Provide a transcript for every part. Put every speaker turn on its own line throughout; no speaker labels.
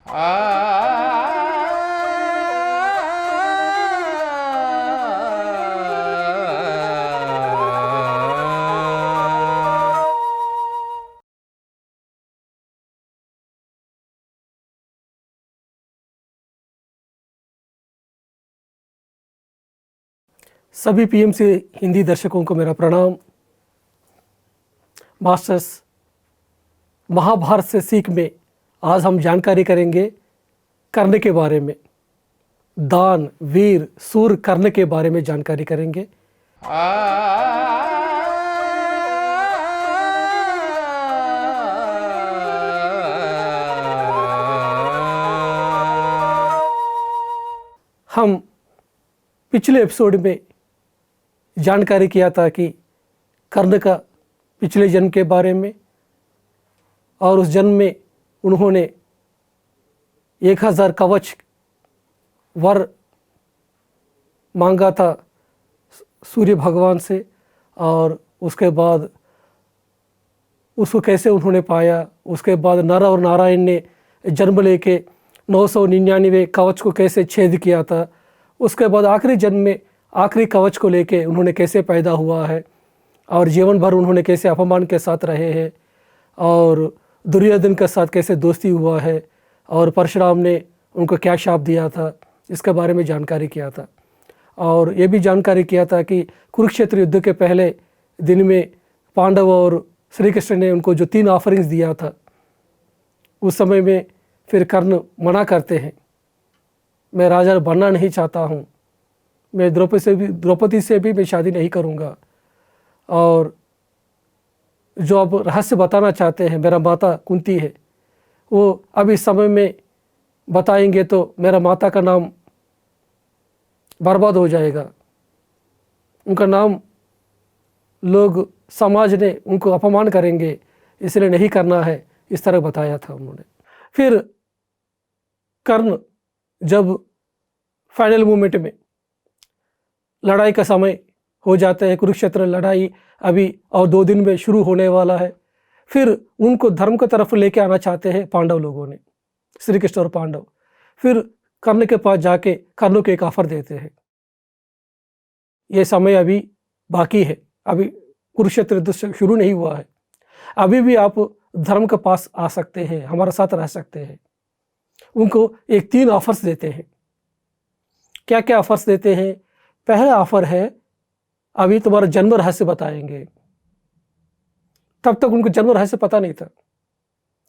सभी पीएमसी हिंदी दर्शकों को मेरा प्रणाम। मास्टर्स, महाभारत से सीख में आज हम जानकारी करेंगे कर्ण के बारे में। दान वीर सूर कर्ण के बारे में जानकारी करेंगे। हम पिछले एपिसोड में जानकारी किया था कि कर्ण का पिछले जन्म के बारे में, और उस जन्म में उन्होंने 1000 कवच वर मांगा था सूर्य भगवान से, और उसके बाद उसको कैसे उन्होंने पाया। उसके बाद नर और नारायण ने जन्म लेके 999 कवच को कैसे छेद किया था। उसके बाद आखिरी जन्म में आखिरी कवच को लेके उन्होंने कैसे पैदा हुआ है, और जीवन भर उन्होंने कैसे अपमान के साथ रहे हैं, और दुर्योधन के साथ कैसे दोस्ती हुआ है, और परशुराम ने उनको क्या शाप दिया था, इसके बारे में जानकारी किया था। और ये भी जानकारी किया था कि कुरुक्षेत्र युद्ध के पहले दिन में पांडव और श्री कृष्ण ने उनको जो 3 ऑफरिंग्स दिया था, उस समय में फिर कर्ण मना करते हैं, मैं राजा बनना नहीं चाहता हूँ, मैं द्रौपदी से भी मैं शादी नहीं करूँगा। और जो अब रहस्य बताना चाहते हैं, मेरा माता कुंती है, वो अब इस समय में बताएंगे तो मेरा माता का नाम बर्बाद हो जाएगा, उनका नाम लोग समाज ने उनको अपमान करेंगे, इसलिए नहीं करना है, इस तरह बताया था उन्होंने। फिर कर्ण जब फाइनल मोमेंट में लड़ाई का समय हो जाता है, कुरुक्षेत्र लड़ाई अभी और 2 दिन में शुरू होने वाला है, फिर उनको धर्म की तरफ लेके आना चाहते हैं पांडव लोगों ने, श्री कृष्ण और पांडव। फिर कर्ण के पास जाके कर्ण को एक ऑफर देते हैं, ये समय अभी बाकी है, अभी कुरुक्षेत्र युद्ध शुरू नहीं हुआ है, अभी भी आप धर्म के पास आ सकते हैं, हमारे साथ रह सकते हैं। उनको एक 3 ऑफर्स देते हैं। क्या क्या ऑफर्स देते हैं? पहला ऑफर है, अभी तुम्हारा जन्म रहस्य बताएंगे। तब तक उनको जन्म रहस्य पता नहीं था।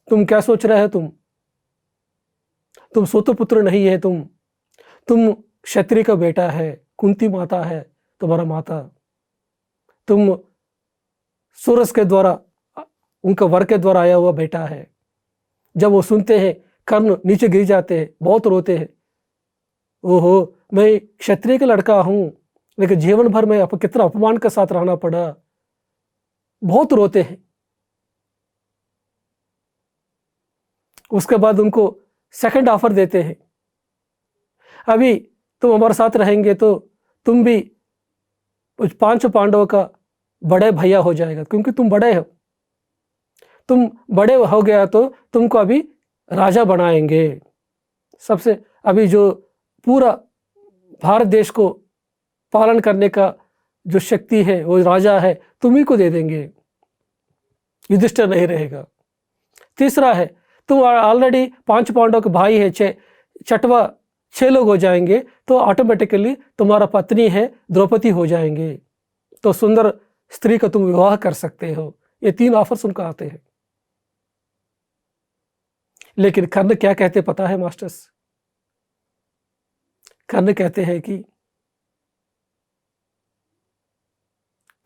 तुम क्या सोच रहे हो? तुम सोतो पुत्र नहीं है, तुम क्षत्रिय का बेटा है, कुंती माता है तुम्हारा माता, तुम सूरज के द्वारा, उनका वर के द्वारा आया हुआ बेटा है। जब वो सुनते हैं, कर्ण नीचे गिर जाते हैं, बहुत रोते हैं। ओहो, मैं क्षत्रिय का लड़का हूं, लेकिन जीवन भर में कितना अपमान के साथ रहना पड़ा, बहुत रोते हैं। उसके बाद उनको सेकंड ऑफर देते हैं, अभी तुम हमारे साथ रहेंगे तो तुम भी उस 5 पांडवों का बड़े भैया हो जाएगा, क्योंकि तुम बड़े हो, तुम बड़े हो गया तो तुमको अभी राजा बनाएंगे। सबसे अभी जो पूरा भारत देश को पालन करने का जो शक्ति है, वो राजा है, तुम्ही को दे देंगे, युधिष्ठिर नहीं रहेगा। तीसरा है, तुम ऑलरेडी 5 पांडव के भाई है, 6 लोग हो जाएंगे, तो ऑटोमेटिकली तुम्हारा पत्नी है द्रौपदी हो जाएंगे, तो सुंदर स्त्री का तुम विवाह कर सकते हो। ये 3 ऑफर्स उनको आते हैं। लेकिन कर्ण क्या कहते पता है मास्टर्स? कर्ण कहते हैं कि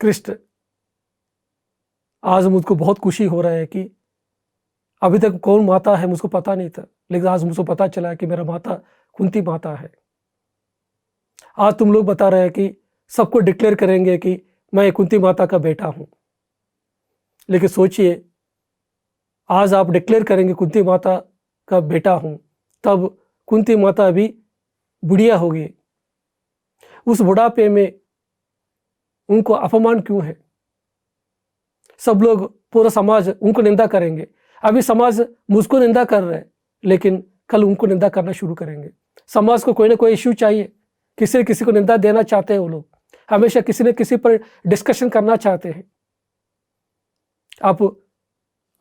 कृष्ण, आज मुझको बहुत खुशी हो रहा है कि अभी तक कौन माता है मुझको पता नहीं था, लेकिन आज मुझको पता चला कि मेरा माता कुंती माता है। आज तुम लोग बता रहे हैं कि सबको डिक्लेयर करेंगे कि मैं कुंती माता का बेटा हूं, लेकिन सोचिए, आज आप डिक्लेयर करेंगे कुंती माता का बेटा हूं, तब कुंती माता अभी बुढ़िया होगी। उस बुढ़ापे में उनको अपमान क्यों है? सब लोग, पूरा समाज उनको निंदा करेंगे। अभी समाज मुझको निंदा कर रहा है, लेकिन कल उनको निंदा करना शुरू करेंगे। समाज को कोई ना कोई इश्यू चाहिए, किसी न किसी को निंदा देना चाहते हैं वो लोग, हमेशा किसी न किसी पर डिस्कशन करना चाहते हैं। आप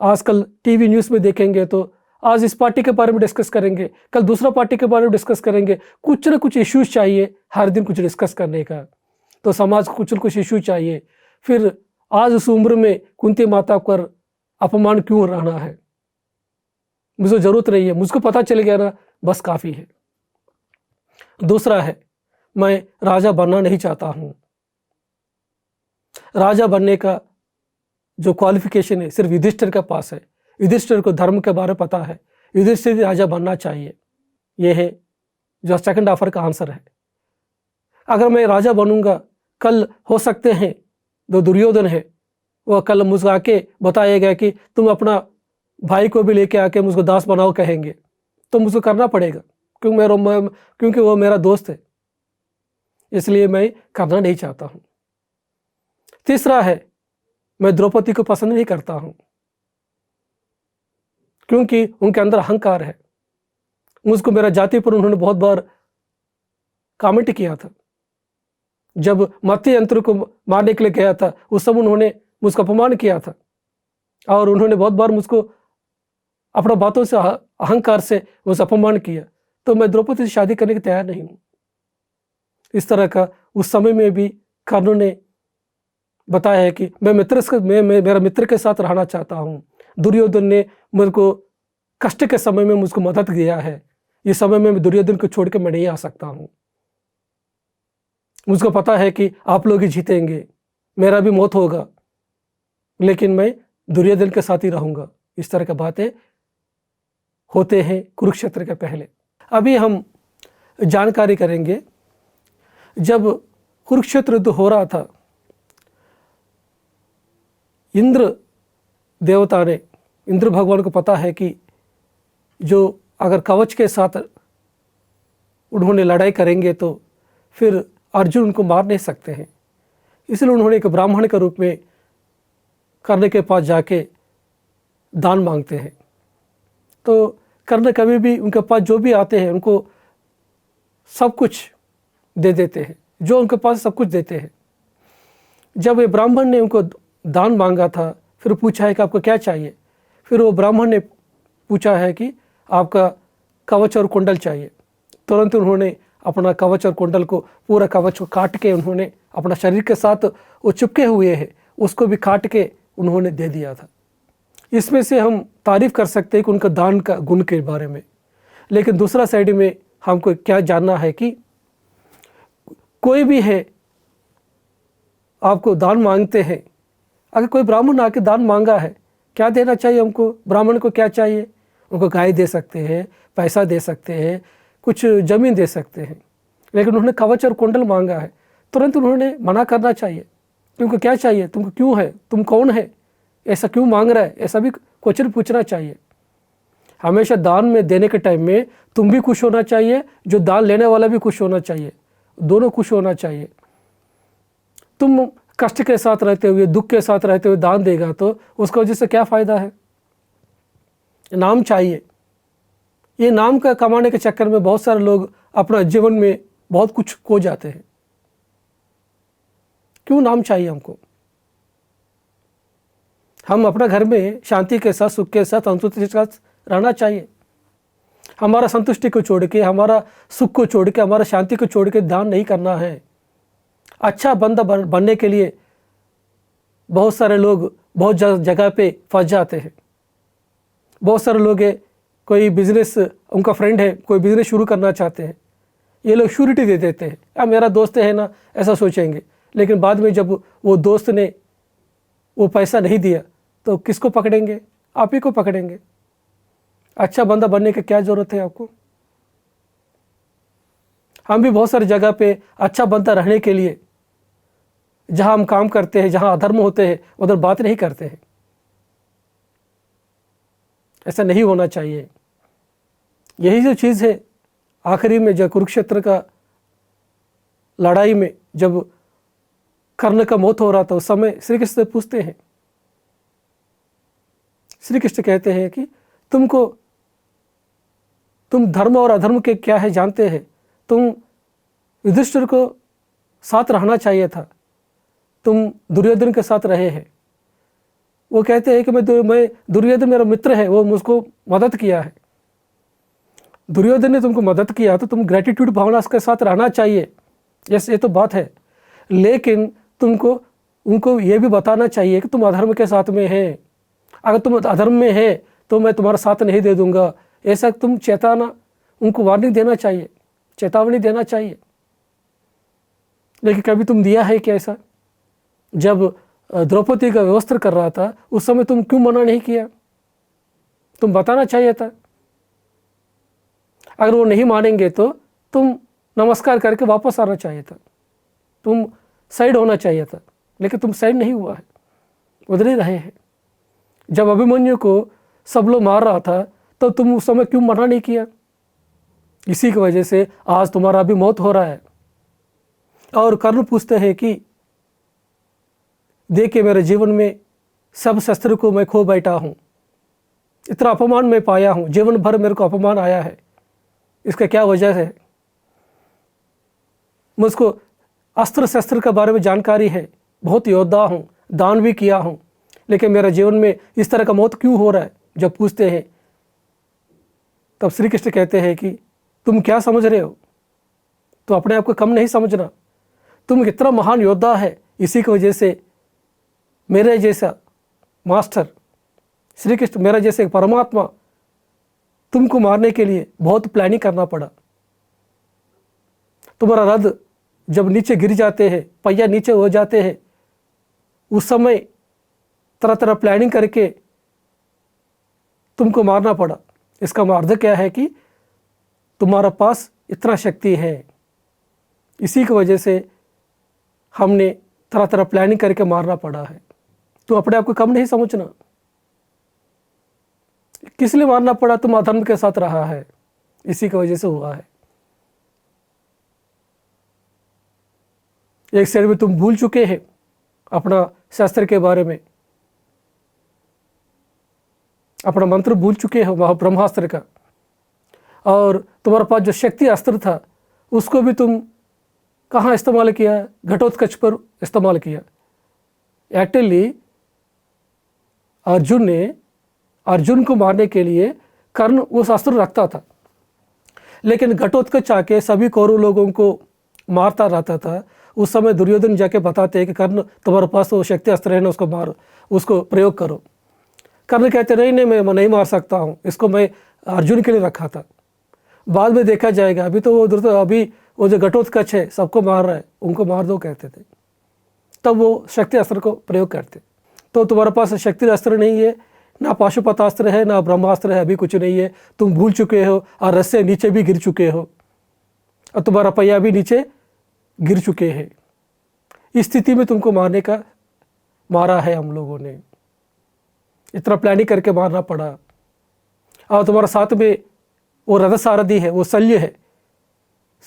आजकल टीवी न्यूज़ में देखेंगे तो आज इस पार्टी के बारे में डिस्कस करेंगे, कल दूसरा पार्टी के बारे में डिस्कस करेंगे। कुछ ना कुछ इश्यूज चाहिए हर दिन कुछ डिस्कस करने का। तो समाज को कुछ न कुछ इश्यू चाहिए। फिर आज उस उम्र में कुंती माता पर अपमान क्यों रहना है? मुझे ज़रूरत नहीं है, मुझको पता चल गया ना, बस काफ़ी है। दूसरा है, मैं राजा बनना नहीं चाहता हूँ। राजा बनने का जो क्वालिफिकेशन है सिर्फ युधिष्ठिर के पास है। युधिष्ठिर को धर्म के बारे में पता है, युधिष्ठिर राजा बनना चाहिए। यह है जो सेकंड ऑफर का आंसर है। अगर मैं राजा बनूंगा, कल हो सकते हैं जो दुर्योधन है वह कल मुझे आके बताएगा कि तुम अपना भाई को भी लेके आके मुझको दास बनाओ कहेंगे, तो मुझको करना पड़ेगा क्योंकि वो मेरा दोस्त है, इसलिए मैं करना नहीं चाहता हूँ। तीसरा है, मैं द्रौपदी को पसंद नहीं करता हूँ क्योंकि उनके अंदर अहंकार है। मुझको मेरा जाति पर उन्होंने बहुत बार कमेंट किया था। जब मत्स्य यंत्र को मारने के लिए गया था उस समय उन्होंने मुझको अपमान किया था और उन्होंने बहुत बार मुझको अपना बातों से अहंकार से मुझसे अपमान किया। तो मैं द्रौपदी से शादी करने के तैयार नहीं हूँ। इस तरह का उस समय में भी कर्ण ने बताया है कि मैं मेरा मित्र के साथ रहना चाहता हूँ। दुर्योधन ने मेरे को कष्ट के समय में मुझको मदद दिया है, इस समय में दुर्योधन को छोड़ के मैं नहीं आ सकता हूँ। मुझको पता है कि आप लोग ही जीतेंगे, मेरा भी मौत होगा, लेकिन मैं दुर्योधन के साथ ही रहूँगा। इस तरह की बातें होते हैं कुरुक्षेत्र के पहले। अभी हम जानकारी करेंगे, जब कुरुक्षेत्र युद्ध हो रहा था, इंद्र देवता ने, इंद्र भगवान को पता है कि जो अगर कवच के साथ उन्होंने लड़ाई करेंगे तो फिर अर्जुन उनको मार नहीं सकते हैं, इसलिए उन्होंने एक ब्राह्मण के रूप में कर्ण के पास जाके दान मांगते हैं। तो कर्ण कभी भी उनके पास जो भी आते हैं उनको सब कुछ दे देते हैं, जो उनके पास सब कुछ देते हैं। जब ये ब्राह्मण ने उनको दान मांगा था, फिर पूछा है कि आपको क्या चाहिए, फिर वो ब्राह्मण ने पूछा है कि आपका कवच और कुंडल चाहिए। तुरंत उन्होंने अपना कवच और कुंडल को, पूरा कवच को काट के उन्होंने अपना शरीर के साथ वो चिपके हुए हैं उसको भी काट के उन्होंने दे दिया था। इसमें से हम तारीफ़ कर सकते हैं कि उनका दान का गुण के बारे में। लेकिन दूसरा साइड में हमको क्या जानना है कि कोई भी है आपको दान मांगते हैं, अगर कोई ब्राह्मण आके दान मांगा है, क्या देना चाहिए हमको? ब्राह्मण को क्या चाहिए? उनको गाय दे सकते हैं, पैसा दे सकते हैं, कुछ ज़मीन दे सकते हैं। लेकिन उन्होंने कवच और कुंडल मांगा है, तुरंत उन्होंने मना करना चाहिए। तुमको क्या चाहिए, तुमको क्यों है, तुम कौन है, ऐसा क्यों मांग रहा है, ऐसा भी क्वेश्चन पूछना चाहिए। हमेशा दान में देने के टाइम में तुम भी खुश होना चाहिए, जो दान लेने वाला भी खुश होना चाहिए, दोनों खुश होना चाहिए। तुम कष्ट के साथ रहते हुए, दुख के साथ रहते हुए दान देगा तो उसका वजह से क्या फ़ायदा है? नाम चाहिए। ये नाम का कमाने के चक्कर में बहुत सारे लोग अपना जीवन में बहुत कुछ खो जाते हैं। क्यों नाम चाहिए हमको? हम अपना घर में शांति के साथ, सुख के साथ, संतुष्टि के साथ रहना चाहिए। हमारा संतुष्टि को छोड़ के, हमारा सुख को छोड़ के, हमारा शांति को छोड़ के दान नहीं करना है। अच्छा बंदा बनने के लिए बहुत सारे लोग बहुत जगह पे फंस जाते हैं। बहुत सारे लोग है, कोई बिजनेस, उनका फ्रेंड है, कोई बिजनेस शुरू करना चाहते हैं, ये लोग श्योरिटी दे देते हैं, या मेरा दोस्त है ना, ऐसा सोचेंगे। लेकिन बाद में जब वो दोस्त ने वो पैसा नहीं दिया तो किसको पकड़ेंगे? आप ही को पकड़ेंगे। अच्छा बंदा बनने की क्या ज़रूरत है आपको? हम भी बहुत सारी जगह पे अच्छा बंदा रहने के लिए, जहाँ हम काम करते हैं, जहाँ अधर्म होते हैं, उधर बात नहीं करते हैं। ऐसा नहीं होना चाहिए। यही जो चीज़ है, आखिरी में जब कुरुक्षेत्र का लड़ाई में जब कर्ण का मौत हो रहा था, उस समय श्री कृष्ण से पूछते हैं, श्री कृष्ण कहते हैं कि तुम धर्म और अधर्म के क्या है जानते हैं। तुम युधिष्ठिर को साथ रहना चाहिए था, तुम दुर्योधन के साथ रहे हैं। वो कहते हैं कि मैं दुर्योधन मेरा मित्र है, वो मुझको मदद किया है। दुर्योधन ने तुमको मदद किया तो तुम ग्रेटिट्यूड भावना के साथ रहना चाहिए, ये तो बात है। लेकिन तुमको उनको ये भी बताना चाहिए कि तुम अधर्म के साथ में हैं। अगर तुम अधर्म में है तो मैं तुम्हारा साथ नहीं दे दूंगा, ऐसा तुम चेताना, उनको वार्निंग देना चाहिए, चेतावनी देना चाहिए। लेकिन कभी तुम दिया है क्या ऐसा? जब द्रौपदी का वस्त्र कर रहा था उस समय तुम क्यों मना नहीं किया? तुम बताना चाहिए था। अगर वो नहीं मानेंगे तो तुम नमस्कार करके वापस आना चाहिए था, तुम साइड होना चाहिए था। लेकिन तुम साइड नहीं हुआ है, उधर ही रहे हैं। जब अभिमन्यु को सब लोग मार रहा था तो तुम उस समय क्यों मना नहीं किया? इसी की वजह से आज तुम्हारा भी मौत हो रहा है। और कर्ण पूछते हैं कि देखिए मेरे जीवन में सब शस्त्र को मैं खो बैठा हूँ, इतना अपमान मैं पाया हूँ, जीवन भर मेरे को अपमान आया है, इसका क्या वजह है? मुझको अस्त्र शस्त्र के बारे में जानकारी है, बहुत योद्धा हूँ, दान भी किया हूँ, लेकिन मेरे जीवन में इस तरह का मौत क्यों हो रहा है? जब पूछते हैं तब श्री कृष्ण कहते हैं कि तुम क्या समझ रहे हो? तो अपने आप को कम नहीं समझना, तुम कितना महान योद्धा है। इसी की वजह से मेरे जैसा मास्टर श्री कृष्ण, मेरा जैसे परमात्मा, तुमको मारने के लिए बहुत प्लानिंग करना पड़ा। तुम्हारा रथ जब नीचे गिर जाते हैं, पहिया नीचे हो जाते हैं, उस समय तरह तरह प्लानिंग करके तुमको मारना पड़ा। इसका अर्थ क्या है कि तुम्हारा पास इतना शक्ति है, इसी की वजह से हमने तरह तरह प्लानिंग करके मारना पड़ा है। तो अपने आप को कम नहीं समझना। किस लिए मारना पड़ा? तुम अधर्म के साथ रहा है, इसी की वजह से हुआ है। एक साइड में तुम भूल चुके हैं अपना शास्त्र के बारे में, अपना मंत्र भूल चुके हो वह ब्रह्मास्त्र का, और तुम्हारे पास जो शक्ति अस्त्र था उसको भी तुम कहाँ इस्तेमाल किया? घटोत्कच पर इस्तेमाल किया। एक्चुअली अर्जुन को मारने के लिए कर्ण उस अस्त्र रखता था, लेकिन घटोत्कच आके सभी कौरव लोगों को मारता रहता था। उस समय दुर्योधन जाके बताते हैं कि कर्ण तुम्हारे पास वो शक्ति अस्त्र है ना, उसको मारो, उसको प्रयोग करो। कर्ण कहते नहीं, मैं नहीं मार सकता हूँ, इसको मैं अर्जुन के लिए रखा था, बाद में देखा जाएगा, अभी तो वो जो घटोत्कच है सबको मार रहा है, उनको मार दो कहते थे। तब वो शक्ति अस्त्र को प्रयोग करते। तो तुम्हारे पास शक्ति अस्त्र नहीं है, ना पाशुपतास्त्र है, ना ब्रह्मास्त्र है, अभी कुछ नहीं है। तुम भूल चुके हो और रस्से नीचे भी गिर चुके हो और तुम्हारा पहिया भी नीचे गिर चुके हैं। इस स्थिति में तुमको मारा है हम लोगों ने, इतना प्लानिंग करके मारना पड़ा। और तुम्हारा साथ में वो रथ सारथी है, वो शल्य है,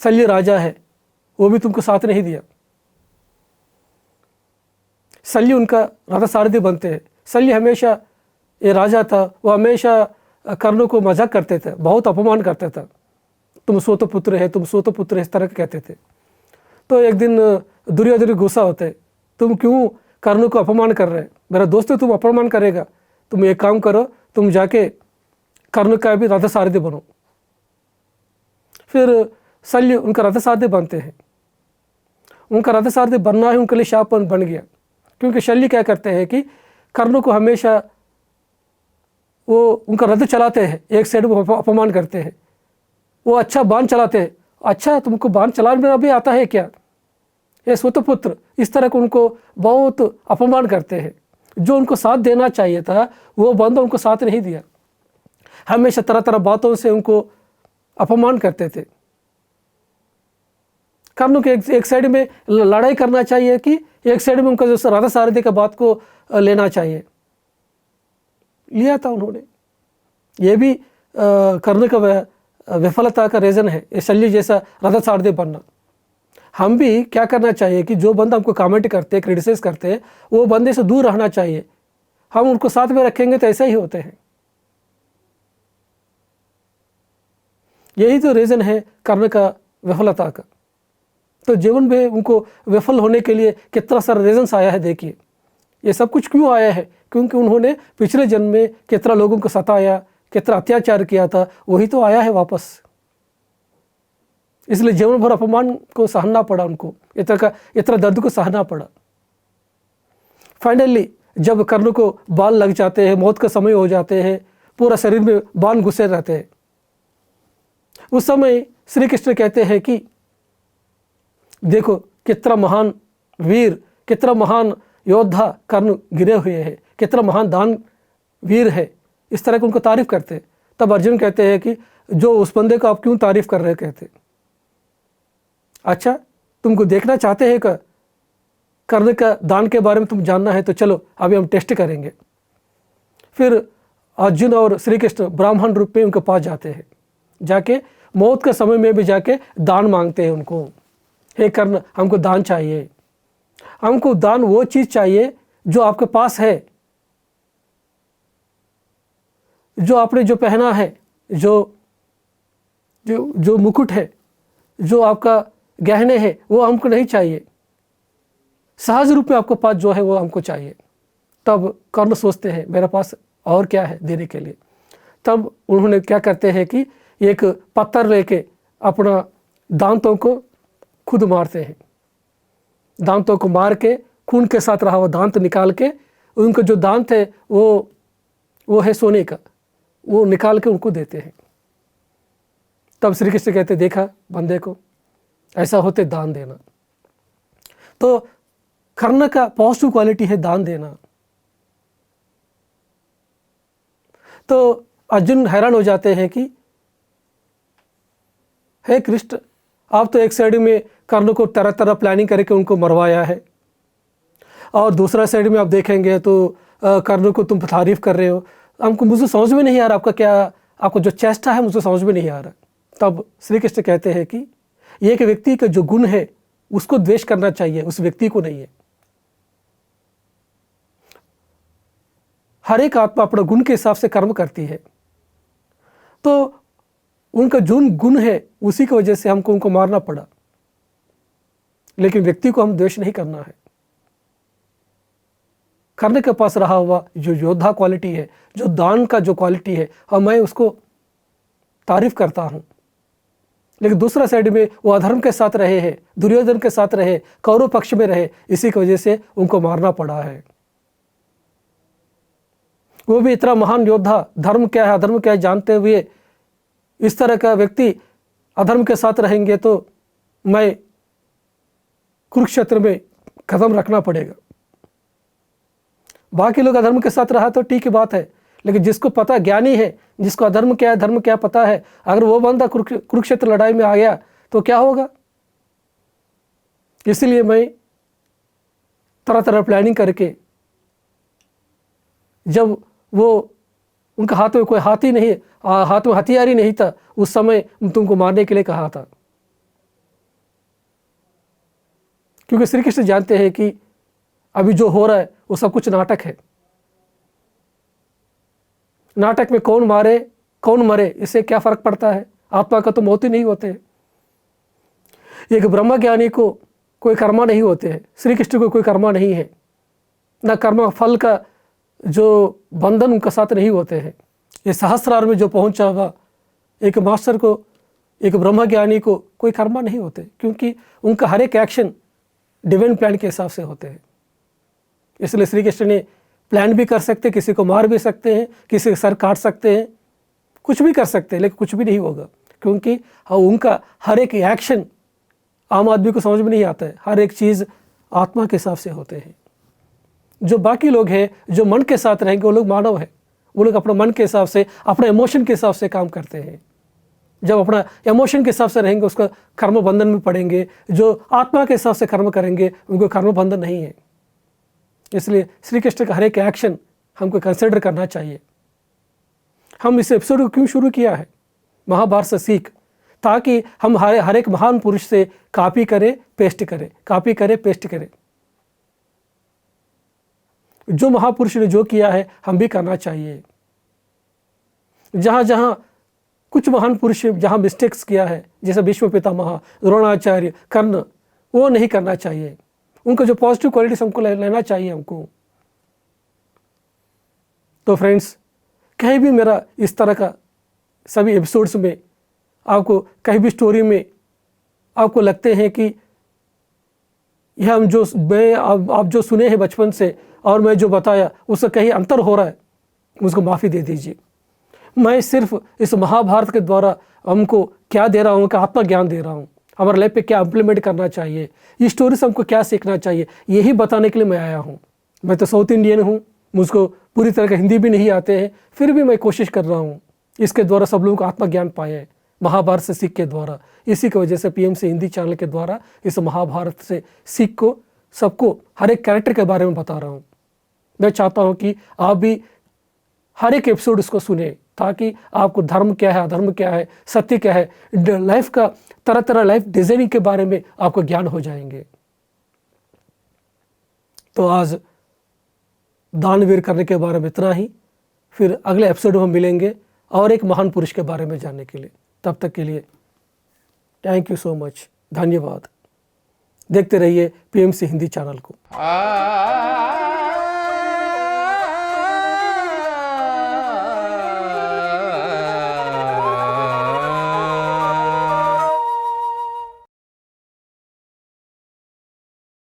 शल्य राजा है, वो भी तुमको साथ नहीं दिया। शल्य उनका रथ सारथी बनते हैं। शल्य हमेशा, ये राजा था, वो हमेशा कर्ण को मजाक करते थे, बहुत अपमान करता था। तुम सूतपुत्र है, तुम सूतपुत्र है, इस तरह के कहते थे। तो एक दिन दुर्योधन गुस्सा होते, तुम क्यों कर्ण को अपमान कर रहे? मेरा दोस्त तुम अपमान करेगा, तुम एक काम करो, तुम जाके कर्ण का भी रथ सारथी बनो। फिर शल्य उनका रथ सारथी बनते हैं। उनका रथ सारथी बनना ही उनके लिए शाप बन गया, क्योंकि शल्य क्या करते हैं कि कर्ण को हमेशा वो उनका रथ चलाते हैं, एक साइड में अपमान करते हैं। वो अच्छा बाण चलाते हैं, अच्छा तुमको बाण चलाना भी आता है क्या, ये सूतपुत्र, इस तरह को उनको बहुत अपमान करते हैं। जो उनको साथ देना चाहिए था वो बंदा उनको साथ नहीं दिया, हमेशा तरह तरह बातों से उनको अपमान करते थे। कर्ण को एक साइड में लड़ाई करना चाहिए कि एक साइड में उनका जो रथ सारथी का बात को लेना चाहिए, लिया था उन्होंने। ये भी कर्ण का विफलता का रीज़न है, ये शल्य जैसा रथ सारथी बनना। हम भी क्या करना चाहिए कि जो बंदा हमको कमेंट करते, क्रिटिसाइज करते, वो बंदे से दूर रहना चाहिए। हम उनको साथ में रखेंगे तो ऐसे ही होते हैं। यही तो रीज़न है कर्ण का विफलता का। तो जीवन में उनको विफल होने के लिए कितना सारा रीजन्स आया है। देखिए ये सब कुछ क्यों आया है, क्योंकि उन्होंने पिछले जन्म में कितना लोगों को सताया, कितना अत्याचार किया था, वही तो आया है वापस। इसलिए जीवन भर अपमान को सहना पड़ा उनको, इतना दर्द को सहना पड़ा। फाइनली जब कर्ण को बाल लग जाते हैं, मौत का समय हो जाते हैं, पूरा शरीर में बाण घुसे रहते हैं, उस समय श्री कृष्ण कहते हैं कि देखो कितना महान वीर, कितना महान योद्धा कर्ण गिरे हुए हैं, कितना महान दान वीर है, इस तरह के उनको तारीफ करते। तब अर्जुन कहते हैं कि जो उस बंदे को आप क्यों तारीफ कर रहे हैं, कहते अच्छा तुमको देखना चाहते हैं क्या कर्ण का दान के बारे में तुम जानना है, तो चलो अभी हम टेस्ट करेंगे। फिर अर्जुन और श्री कृष्ण ब्राह्मण रूप में उनके पास जाते हैं, जाके मौत के समय में भी जाके दान मांगते हैं उनको, हे कर्ण हमको दान चाहिए, हमको दान वो चीज़ चाहिए जो आपके पास है, जो आपने जो पहना है, जो जो जो मुकुट है, जो आपका गहने है, वो हमको नहीं चाहिए, सहज रूप में आपके पास जो है वो हमको चाहिए। तब कर्ण सोचते हैं मेरे पास और क्या है देने के लिए। तब उन्होंने क्या करते हैं कि एक पत्थर लेके अपना दांतों को खुद मारते हैं, दांतों को मार के खून के साथ रहा हुआ दांत निकाल के, उनका जो दांत है वो है सोने का, वो निकाल के उनको देते हैं। तब श्री कृष्ण कहते देखा बंदे को, ऐसा होते दान देना। तो कर्ण का पॉजिटिव क्वालिटी है दान देना। तो अर्जुन हैरान हो जाते हैं कि हे कृष्ण आप तो एक साइड में कर्ण को तरह तरह प्लानिंग करके उनको मरवाया है, और दूसरा साइड में आप देखेंगे तो कर्ण को तुम तारीफ कर रहे हो। हमको मुझे समझ में नहीं आ रहा आपका क्या, आपको जो चेष्टा है मुझे समझ में नहीं आ रहा। तब श्री कृष्ण कहते हैं कि एक व्यक्ति का जो गुण है उसको द्वेष करना चाहिए, उस व्यक्ति को नहीं है। हर एक आत्मा अपने गुण के हिसाब से कर्म करती है, तो उनका जो गुण है उसी की वजह से हमको उनको मारना पड़ा, लेकिन व्यक्ति को हम द्वेष नहीं करना है। कर्ण के पास रहा हुआ जो योद्धा क्वालिटी है, जो दान का जो क्वालिटी है, और मैं उसको तारीफ करता हूँ। लेकिन दूसरा साइड में वो अधर्म के साथ रहे हैं, दुर्योधन के साथ रहे, कौरव पक्ष में रहे, इसी की वजह से उनको मारना पड़ा है। वो भी इतना महान योद्धा, धर्म क्या है अधर्म क्या है जानते हुए इस तरह का व्यक्ति अधर्म के साथ रहेंगे तो मैं कुरुक्षेत्र में कदम रखना पड़ेगा। बाकी लोग अधर्म के साथ रहा तो ठीक ही बात है, लेकिन जिसको पता, ज्ञानी है, जिसको अधर्म क्या है धर्म क्या पता है, अगर वो बंदा कुरुक्षेत्र लड़ाई में आ गया तो क्या होगा। इसलिए मैं तरह तरह प्लानिंग करके, जब वो उनका हाथ में कोई हाथी नहीं, हाथ में हथियार ही नहीं था, उस समय तुमको मारने के लिए कहा था। क्योंकि श्री कृष्ण जानते हैं कि अभी जो हो रहा है वो सब कुछ नाटक है। नाटक में कौन मारे कौन मरे इससे क्या फर्क पड़ता है, आत्मा का तो मौत ही नहीं होते है। एक ब्रह्म ज्ञानी को कोई कर्मा नहीं होते हैं, श्री कृष्ण को कोई कर्मा नहीं है, ना कर्म फल का जो बंधन उनका साथ नहीं होते हैं। ये सहस्रार में जो पहुंचा हुआ एक मास्टर को, एक ब्रह्म ज्ञानी को कोई कर्मा नहीं होते, क्योंकि उनका हर एक एक्शन डिवाइन प्लान के हिसाब से होते हैं। इसलिए श्री कृष्ण ने प्लान भी कर सकते, किसी को मार भी सकते हैं, किसी का सर काट सकते हैं, कुछ भी कर सकते हैं, लेकिन कुछ भी नहीं होगा, क्योंकि उनका हर एक एक्शन आम आदमी को समझ में नहीं आता है। हर एक चीज़ आत्मा के हिसाब से होते हैं। जो बाकी लोग हैं जो मन के साथ रहेंगे वो लोग मानव है, वो लोग अपने मन के हिसाब से, अपने इमोशन के हिसाब से काम करते हैं। जब अपना इमोशन के हिसाब से रहेंगे उसका कर्म बंधन में पड़ेंगे। जो आत्मा के हिसाब से कर्म करेंगे उनको कर्म बंधन नहीं है। इसलिए श्री कृष्ण का हर एक एक्शन हमको कंसिडर करना चाहिए। हम इस एपिसोड को क्यों शुरू किया है, महाभारत से सीख, ताकि हम हर एक महान पुरुष से कॉपी करें पेस्ट करें, कॉपी करें पेस्ट करें। जो महापुरुष ने जो किया है हम भी करना चाहिए। जहाँ जहाँ कुछ महान पुरुष जहाँ मिस्टेक्स किया है, जैसे भीष्म पितामह, द्रोणाचार्य, कर्ण, वो नहीं करना चाहिए। उनका जो पॉजिटिव क्वालिटीज हमको लेना चाहिए हमको। तो फ्रेंड्स, कहीं भी मेरा इस तरह का सभी एपिसोड्स में आपको कहीं भी स्टोरी में आपको लगते हैं कि यह हम जो आप जो सुने हैं बचपन से और मैं जो बताया उससे कहीं अंतर हो रहा है, मुझको माफ़ी दे दीजिए। मैं सिर्फ इस महाभारत के द्वारा हमको क्या दे रहा हूँ कि आत्मज्ञान दे रहा हूँ, हमारे लाइफ पे क्या इम्प्लीमेंट करना चाहिए, ये स्टोरी से हमको क्या सीखना चाहिए, यही बताने के लिए मैं आया हूँ। मैं तो साउथ इंडियन हूँ, मुझको पूरी तरह का हिंदी भी नहीं आते हैं, फिर भी मैं कोशिश कर रहा हूँ इसके द्वारा सब लोगों को आत्मज्ञान पाए महाभारत से सीख के द्वारा। इसी की वजह से PMC हिंदी चैनल के द्वारा इस महाभारत से सीख को सबको हर एक कैरेक्टर के बारे में बता रहा हूँ। मैं चाहता हूँ कि आप भी हर एक एपिसोड इसको सुने, ताकि आपको धर्म क्या है, अधर्म क्या है, सत्य क्या है, लाइफ का तरह तरह लाइफ डिजाइनिंग के बारे में आपको ज्ञान हो जाएंगे। तो आज दानवीर करने के बारे में इतना ही, फिर अगले एपिसोड में मिलेंगे और एक महान पुरुष के बारे में जानने के लिए। तब तक के लिए थैंक यू सो मच, धन्यवाद। देखते रहिए PMC हिंदी चैनल को।